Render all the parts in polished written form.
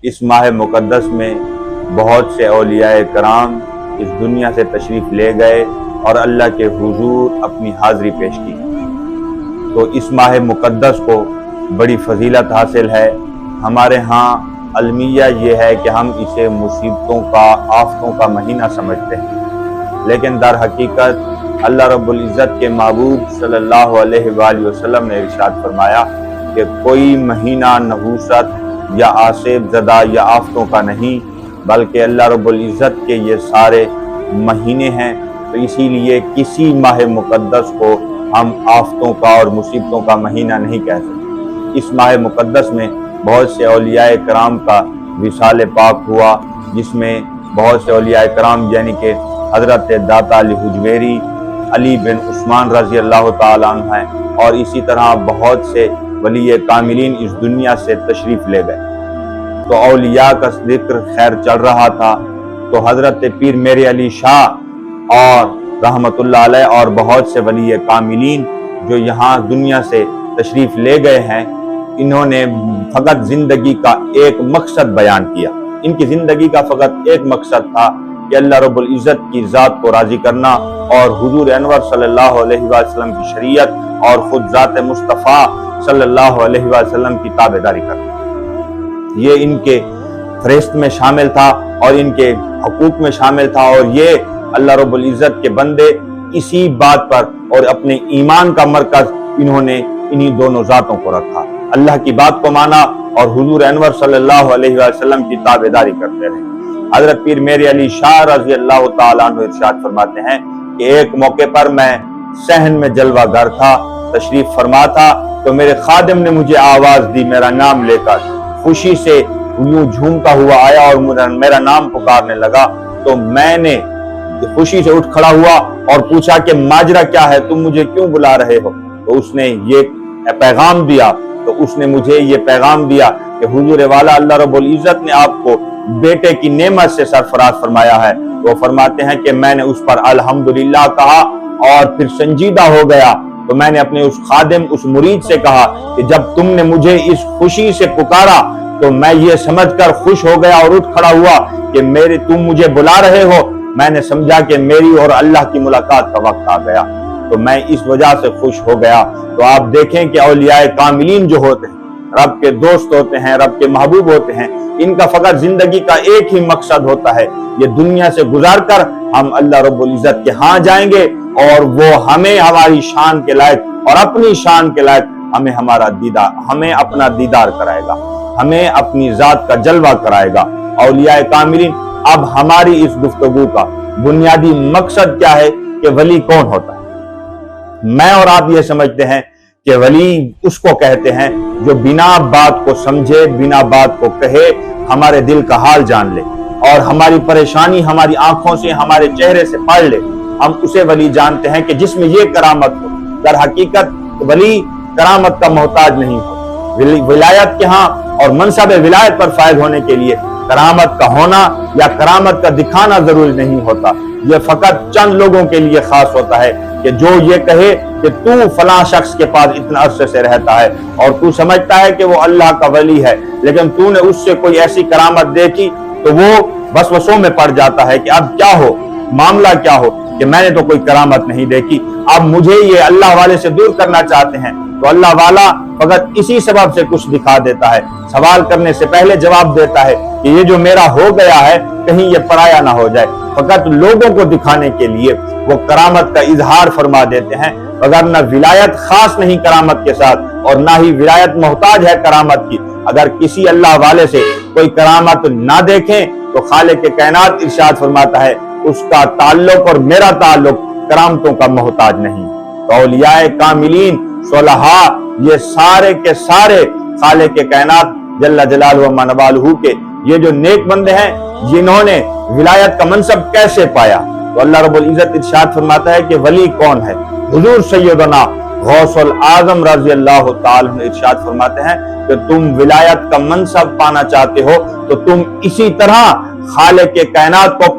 इस माह मुकद्दस में बहुत से औलियाए कराम इस दुनिया से तशरीफ़ ले गए और अल्लाह के हुजूर अपनी हाज़िरी पेश की। तो इस माह मुकद्दस को बड़ी फजीलत हासिल है। हमारे यहाँ अलमिया ये है कि हम इसे मुसीबतों का, आफतों का महीना समझते हैं, लेकिन दर हकीकत अल्लाह रब्बुल इज़्ज़त के महबूब सल्लल्लाहु अलैहि वसल्लम ने इरशाद फरमाया कि कोई महीना नहूसत या आसेब ज़दा या आफतों का नहीं, बल्कि अल्लाह रब्बुल इज़्ज़त के ये सारे महीने हैं। तो इसीलिए किसी माह मुकद्दस को हम आफतों का और मुसीबतों का महीना नहीं कह सकते। इस माह मुकद्दस में बहुत से औलियाए कराम का विसाल पाक हुआ, जिसमें बहुत से औलियाए कराम यानी कि हज़रत दाता अली हुजवेरी, अली बिन उस्मान रज़ी अल्लाह ताला अन्हु हैं, और इसी तरह बहुत से वली कामिलीन इस दुनिया से तशरीफ़ ले गए। तो औलिया का जिक्र खैर चल रहा था, तो हज़रत पीर मेरे अली शाह और रहमतुल्लाह अलैह और बहुत से वली कामिलीन जो यहाँ दुनिया से तशरीफ़ ले गए हैं, इन्होंने फ़कत ज़िंदगी का एक मकसद बयान किया। इनकी ज़िंदगी का फ़कत एक मकसद था कि अल्लाह रब्बुल इज़्ज़त की ज़ात को राज़ी करना और हुज़ूर अनवर सल्लल्लाहु अलैहि वसल्लम की शरीयत और ख़ुद ज़ात मुस्तफ़ा सल्लल्लाहु अलैहि वसल्लम की ताबेदारी करना। ये इनके फ़रिश्त में शामिल था और इनके हकूक़ में शामिल था, और ये अल्लाह रब्बुल इज़्ज़त के बंदे इसी बात पर और अपने ईमान का मरकज़ इन्होंने इन्हीं दोनों ज़ातों को रखा। अल्लाह की बात को माना और हुज़ूर अनवर सल्लल्लाहु अलैहि वसल्लम की ताबेदारी करते रहे। हज़रत पीर मेरे अली शाह रज़ी अल्लाह ताला अन्हु इरशाद फरमाते हैं कि एक मौके पर मैं सहन में जलवागर था, तशरीफ़ फरमा था, तो मेरे खादिम ने मुझे आवाज़ दी मेरा नाम लेकर, खुशी से यूं झूमता हुआ आया और मेरा नाम पुकारने लगा। तो मैंने खुशी से उठ खड़ा हुआ और पूछा कि माजरा क्या है, तुम मुझे क्यों बुला रहे हो? तो उसने ये पैगाम दिया, तो उसने मुझे ये पैगाम दिया कि हुजूर वाला अल्लाह रब्बुल इज़्ज़त ने आपको बेटे की नेमत से सरफराज फरमाया है। वो फरमाते हैं कि मैंने उस पर अल्हम्दुलिल्लाह कहा और फिर संजीदा हो गया। तो मैंने अपने उस खादिम, उस मुरीद से कहा कि जब तुमने मुझे इस खुशी से पुकारा तो मैं ये समझकर खुश हो गया और उठ खड़ा हुआ कि तुम मुझे बुला रहे हो। मैंने समझा कि मेरी और अल्लाह की मुलाकात का वक्त आ गया, तो मैं इस वजह से खुश हो गया। तो आप देखें कि औलियाए कामिलीन जो होते हैं, रब के दोस्त होते हैं, रब के महबूब होते हैं, इनका फकत जिंदगी का एक ही मकसद होता है, ये दुनिया से गुजार कर हम अल्लाह रब्बुल इज़्ज़त के यहाँ जाएंगे और वो हमें हमारी शान के लायक और अपनी शान के लायक हमें अपना दीदार कराएगा, हमें अपनी जात का जलवा कराएगा। औलियाए कामिलीन, अब हमारी इस गुफ्तगू का बुनियादी मकसद क्या है कि वली कौन होता है? मैं और आप ये समझते हैं कि वली उसको कहते हैं जो बिना बात को समझे, बिना बात को कहे, हमारे दिल का हाल जान ले और हमारी परेशानी हमारी आंखों से, हमारे चेहरे से पढ़ ले। हम उसे वली जानते हैं कि जिसमें ये करामत हो। दर हकीकत वली करामत का मोहताज नहीं हो। विलायत के यहाँ और मनसब विलायत पर फायद होने के लिए करामत का होना या करामत का दिखाना जरूरी नहीं होता। ये फकत चंद लोगों के लिए खास होता है कि जो ये कहे कि तू फलां शख्स के पास इतना अरसे से रहता है और तू समझता है कि वो अल्लाह का वली है, लेकिन तूने उससे कोई ऐसी करामत देखी तो वो वसवसों में पड़ जाता है कि अब क्या हो, मामला क्या हो, कि मैंने तो कोई करामत नहीं देखी, अब मुझे ये अल्लाह वाले से दूर करना चाहते हैं। तो अल्लाह वाला फकत इसी सबब से कुछ दिखा देता है, सवाल करने से पहले जवाब देता है कि ये जो मेरा हो गया है कहीं ये पराया ना हो जाए। फकत लोगों को दिखाने के लिए वो करामत का इजहार फरमा देते हैं, अगर न विलायत खास नहीं करामत के साथ और ना ही विलायत मोहताज है करामत की। अगर किसी अल्लाह वाले से कोई करामत ना देखें तो खालिक के कायनात इरशाद फरमाता है उसका ताल्लुक और मेरा ताल्लुक करामतों का मोहताज नहीं। तो औलियाए कामिलीन, सोलहा, ये सारे के सारे खालिक के कायनात जल्ला जलालहु व मनवालहु के ये जो नेक बंदे हैं, जिन्होंने विलायत का मनसब कैसे पाया। तो अल्लाह रब्बुल इज़्ज़त इरशाद फरमाता है कि वली कौन है। हुजूर सैयदना गौसुल आज़म रज़ी अल्लाह ताला अन्हु इरशाद फरमाते हैं कि तुम विलायत का मनसब पाना चाहते हो तो तुम इसी तरह खालिक के कायनात को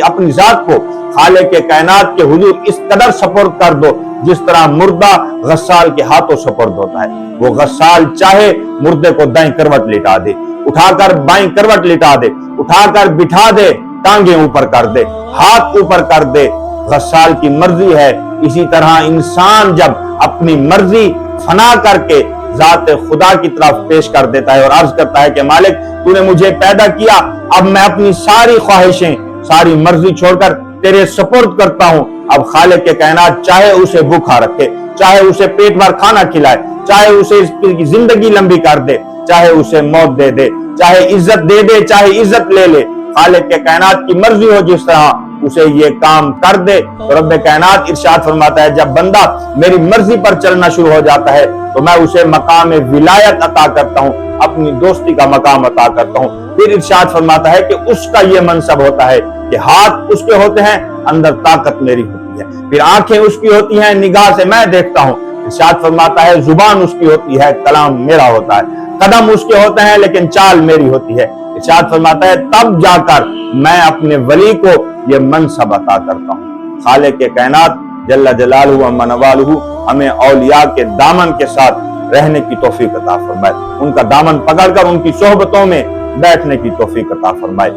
अपनी जात को खालिक के कायनात के हुजूर इस कदर सपुर्द कर दो जिस तरह मुर्दा गस्साल के हाथों सुपुर्द होता है। वो गस्साल चाहे मुर्दे को दाईं करवट लिटा दे, उठाकर बाईं करवट लिटा दे, उठाकर बिठा दे, टांगे ऊपर कर दे, हाथ ऊपर कर दे, गस्साल की मर्जी है। इसी तरह इंसान जब अपनी मर्जी फना करके जात खुदा की तरफ पेश कर देता है और अर्ज करता है कि मालिक तूने मुझे पैदा किया, अब मैं अपनी सारी ख्वाहिशें, सारी मर्जी छोड़कर तेरे सुपुर्द करता हूं। अब खालिक के कायनात चाहे उसे भूखा रखे, चाहे उसे पेट भर खाना खिलाए, चाहे उसे इसकी जिंदगी लंबी कर दे, चाहे उसे मौत दे दे, चाहे इज्जत दे दे, चाहे इज्जत ले ले, खालिक के कायनात की मर्जी हो जिस तरह उसे ये काम कर दे। तो रब्बे कायनात इरशाद फरमाता है जब बंदा मेरी मर्जी पर चलना शुरू हो जाता है तो मैं उसे मकाम विलायत अता करता हूँ, अपनी दोस्ती का मकाम अता करता हूँ। फिर इरशाद फरमाता है कि उसका ये मनसब होता है कि हाथ उसके होते हैं, अंदर ताकत मेरी होती है, फिर आंखें उसकी होती हैं, निगाह से मैं देखता हूँ। इरशाद फरमाता है जुबान उसकी होती है, कलाम मेरा होता है, कदम उसके होते हैं लेकिन चाल मेरी होती है। इरशाद फरमाता है तब जाकर मैं अपने वली को ये मनसब अता करता हूँ। खालिक के कायनात जल्ला जलालहू व मनवालहू हमें औलिया के दामन के साथ रहने की तौफीक अता फरमाए, उनका दामन पकड़कर उनकी सोहबतों में बैठने की तौफीक अता फरमाए।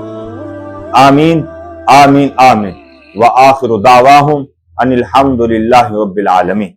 आमीन आमीन आमीन। व आखिरु दावाहुम अनिल हम्दुलिल्लाहि रब्बिल आलमीन।